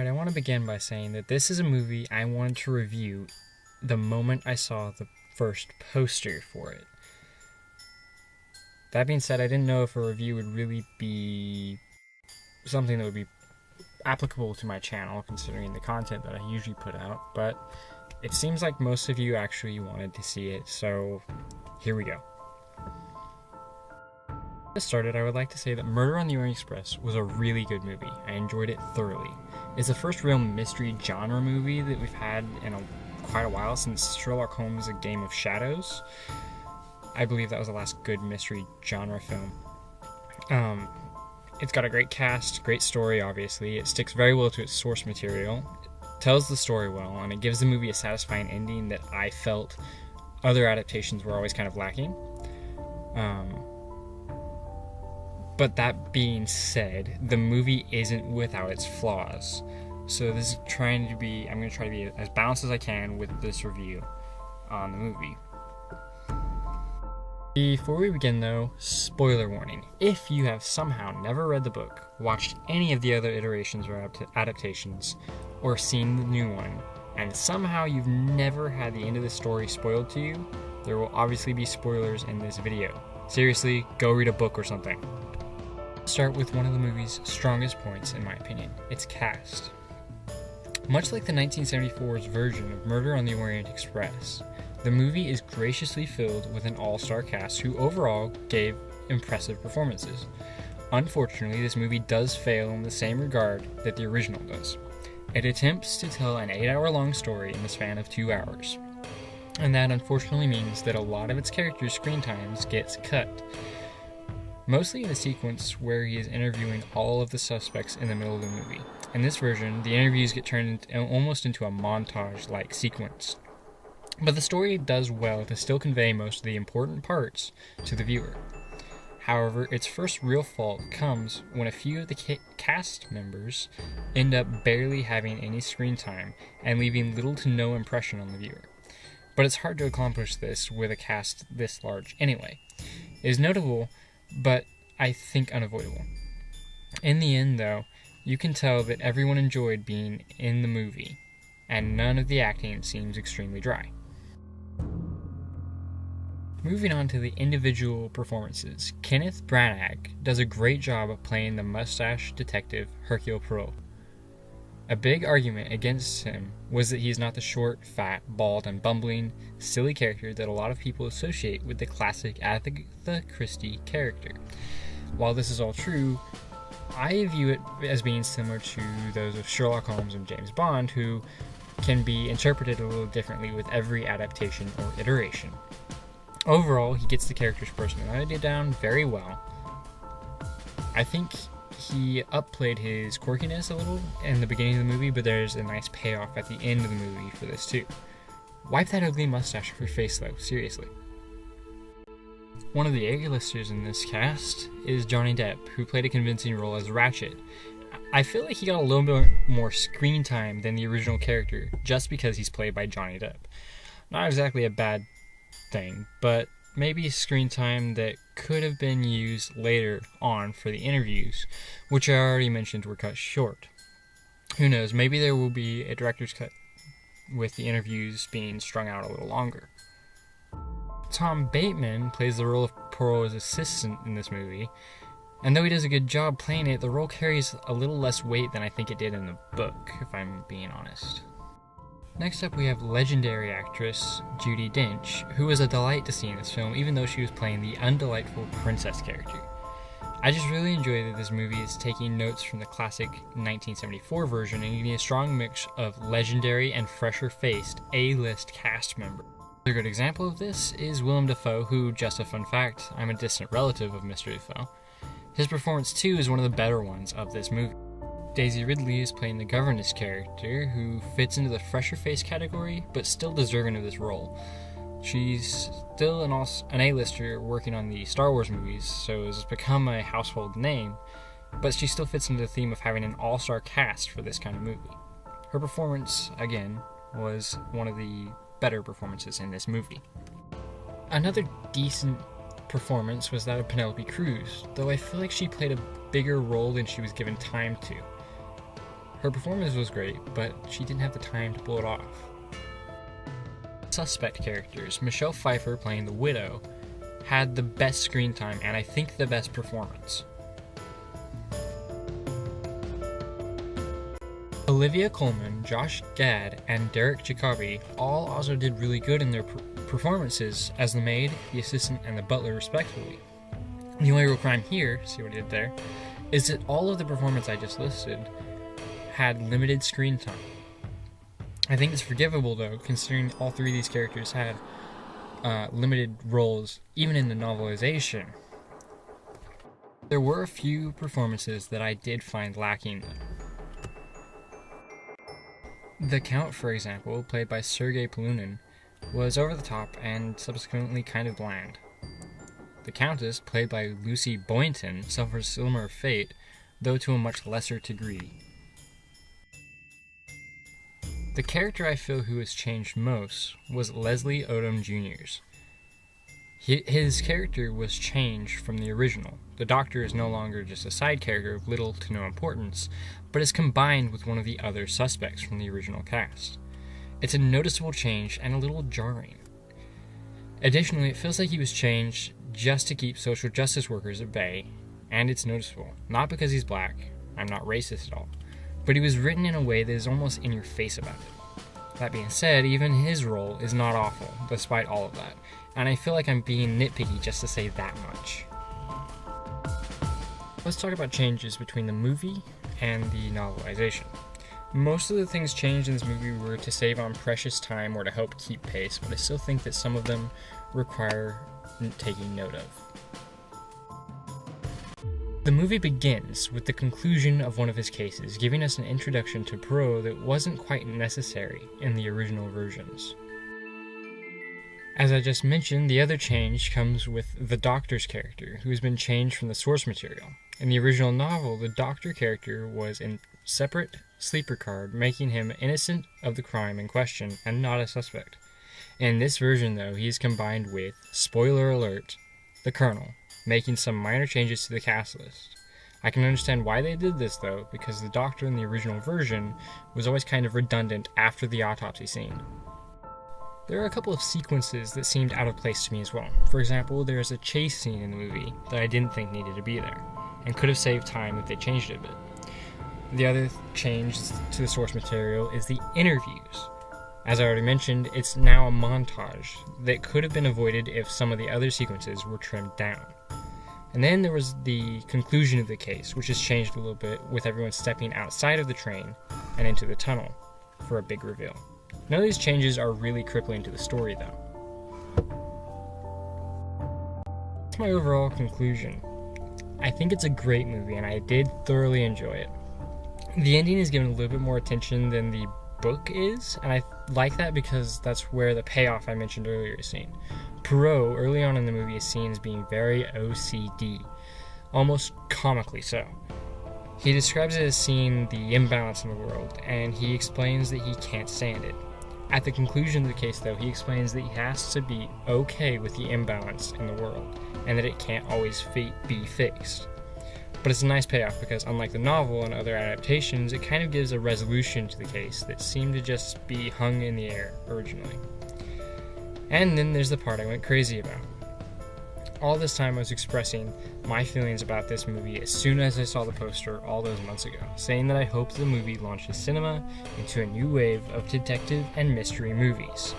Alright, I want to begin by saying that this is a movie I wanted to review the moment I saw the first poster for it. That being said, I didn't know if a review would really be something that would be applicable to my channel, considering the content that I usually put out, but it seems like most of you actually wanted to see it, so here we go. To get started, I would like to say that Murder on the Orient Express was a really good movie. I enjoyed it thoroughly. It's the first real mystery genre movie that we've had in quite a while, since Sherlock Holmes: A Game of Shadows. I believe that was the last good mystery genre film. It's got a great cast, great story, obviously. It sticks very well to its source material, tells the story well, and it gives the movie a satisfying ending that I felt other adaptations were always kind of lacking. But that being said, the movie isn't without its flaws. So this is I'm going to try to be as balanced as I can with this review on the movie. Before we begin though, spoiler warning. If you have somehow never read the book, watched any of the other iterations or adaptations, or seen the new one, and somehow you've never had the end of the story spoiled to you, there will obviously be spoilers in this video. Seriously, go read a book or something. Start with one of the movie's strongest points, in my opinion, its cast. Much like the 1974's version of Murder on the Orient Express, the movie is graciously filled with an all-star cast who overall gave impressive performances. Unfortunately, this movie does fail in the same regard that the original does. It attempts to tell an 8-hour-long story in the span of 2 hours, and that unfortunately means that a lot of its characters' screen times gets cut. Mostly in the sequence where he is interviewing all of the suspects in the middle of the movie. In this version, the interviews get turned almost into a montage-like sequence. But the story does well to still convey most of the important parts to the viewer. However, its first real fault comes when a few of the cast members end up barely having any screen time and leaving little to no impression on the viewer. But it's hard to accomplish this with a cast this large anyway. It is notable, but I think unavoidable. In the end, though, you can tell that everyone enjoyed being in the movie, and none of the acting seems extremely dry. Moving on to the individual performances, Kenneth Branagh does a great job of playing the mustache detective Hercule Poirot. A big argument against him was that he is not the short, fat, bald, and bumbling, silly character that a lot of people associate with the classic Agatha Christie character. While this is all true, I view it as being similar to those of Sherlock Holmes and James Bond, who can be interpreted a little differently with every adaptation or iteration. Overall, he gets the character's personality down very well. I think he upplayed his quirkiness a little in the beginning of the movie, but there's a nice payoff at the end of the movie for this too. Wipe that ugly mustache off your face though, seriously. One of the A-listers in this cast is Johnny Depp, who played a convincing role as Ratchet. I feel like he got a little bit more screen time than the original character, just because he's played by Johnny Depp. Not exactly a bad thing, but maybe screen time that could have been used later on for the interviews, which I already mentioned were cut short. Who knows, maybe there will be a director's cut with the interviews being strung out a little longer. Tom Bateman plays the role of Poirot's assistant in this movie, and though he does a good job playing it, the role carries a little less weight than I think it did in the book, if I'm being honest. Next up we have legendary actress Judi Dench, who was a delight to see in this film, even though she was playing the undelightful princess character. I just really enjoy that this movie is taking notes from the classic 1974 version and getting a strong mix of legendary and fresher-faced A-list cast members. A good example of this is Willem Dafoe, who, just a fun fact, I'm a distant relative of Mr. Dafoe. His performance too is one of the better ones of this movie. Daisy Ridley is playing the governess character, who fits into the fresher face category, but still deserving of this role. She's still an A-lister working on the Star Wars movies, so has become a household name, but she still fits into the theme of having an all-star cast for this kind of movie. Her performance, again, was one of the better performances in this movie. Another decent performance was that of Penelope Cruz, though I feel like she played a bigger role than she was given time to. Her performance was great, but she didn't have the time to pull it off. Suspect characters. Michelle Pfeiffer playing the widow had the best screen time and I think the best performance. Olivia Colman, Josh Gad, and Derek Jacobi all also did really good in their performances as the maid, the assistant, and the butler respectively. The only real crime here, see what I did there, is that all of the performance I just listed had limited screen time. I think it's forgivable though, considering all three of these characters had limited roles, even in the novelization. There were a few performances that I did find lacking. The Count, for example, played by Sergei Polunin, was over the top and subsequently kind of bland. The Countess, played by Lucy Boynton, suffered a similar fate, though to a much lesser degree. The character I feel who has changed most was Leslie Odom Jr.'s. His character was changed from the original. The Doctor is no longer just a side character of little to no importance, but is combined with one of the other suspects from the original cast. It's a noticeable change and a little jarring. Additionally, it feels like he was changed just to keep social justice workers at bay, and it's noticeable. Not because he's black, I'm not racist at all, but he was written in a way that is almost in your face about it. That being said, even his role is not awful, despite all of that, and I feel like I'm being nitpicky just to say that much. Let's talk about changes between the movie and the novelization. Most of the things changed in this movie were to save on precious time or to help keep pace, but I still think that some of them require taking note of. The movie begins with the conclusion of one of his cases, giving us an introduction to Poirot that wasn't quite necessary in the original versions. As I just mentioned, the other change comes with the Doctor's character, who has been changed from the source material. In the original novel, the Doctor character was in separate sleeper card, making him innocent of the crime in question and not a suspect. In this version, though, he is combined with, spoiler alert, the Colonel, making some minor changes to the cast list. I can understand why they did this, though, because the Doctor in the original version was always kind of redundant after the autopsy scene. There are a couple of sequences that seemed out of place to me as well. For example, there is a chase scene in the movie that I didn't think needed to be there, and could have saved time if they changed it a bit. The other change to the source material is the interviews. As I already mentioned, it's now a montage that could have been avoided if some of the other sequences were trimmed down. And then there was the conclusion of the case, which has changed a little bit with everyone stepping outside of the train and into the tunnel for a big reveal. None of these changes are really crippling to the story, though. That's my overall conclusion. I think it's a great movie, and I did thoroughly enjoy it. The ending is given a little bit more attention than the book is, and I like that because that's where the payoff I mentioned earlier is seen. Poirot, early on in the movie, is seen as being very OCD, almost comically so. He describes it as seeing the imbalance in the world, and he explains that he can't stand it. At the conclusion of the case, though, he explains that he has to be okay with the imbalance in the world, and that it can't always be fixed. But it's a nice payoff because, unlike the novel and other adaptations, it kind of gives a resolution to the case that seemed to just be hung in the air originally. And then there's the part I went crazy about. All this time I was expressing my feelings about this movie as soon as I saw the poster all those months ago, saying that I hoped the movie launches cinema into a new wave of detective and mystery movies.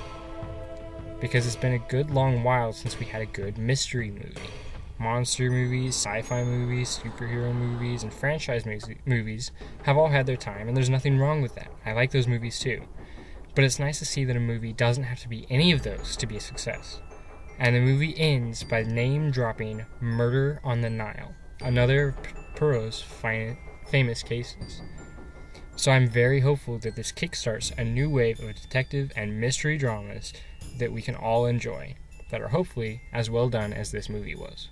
Because it's been a good long while since we had a good mystery movie. Monster movies, sci-fi movies, superhero movies, and franchise movies have all had their time, and there's nothing wrong with that. I like those movies too. But it's nice to see that a movie doesn't have to be any of those to be a success. And the movie ends by name-dropping Murder on the Nile, another of Poirot's famous cases. So I'm very hopeful that this kickstarts a new wave of detective and mystery dramas that we can all enjoy, that are hopefully as well done as this movie was.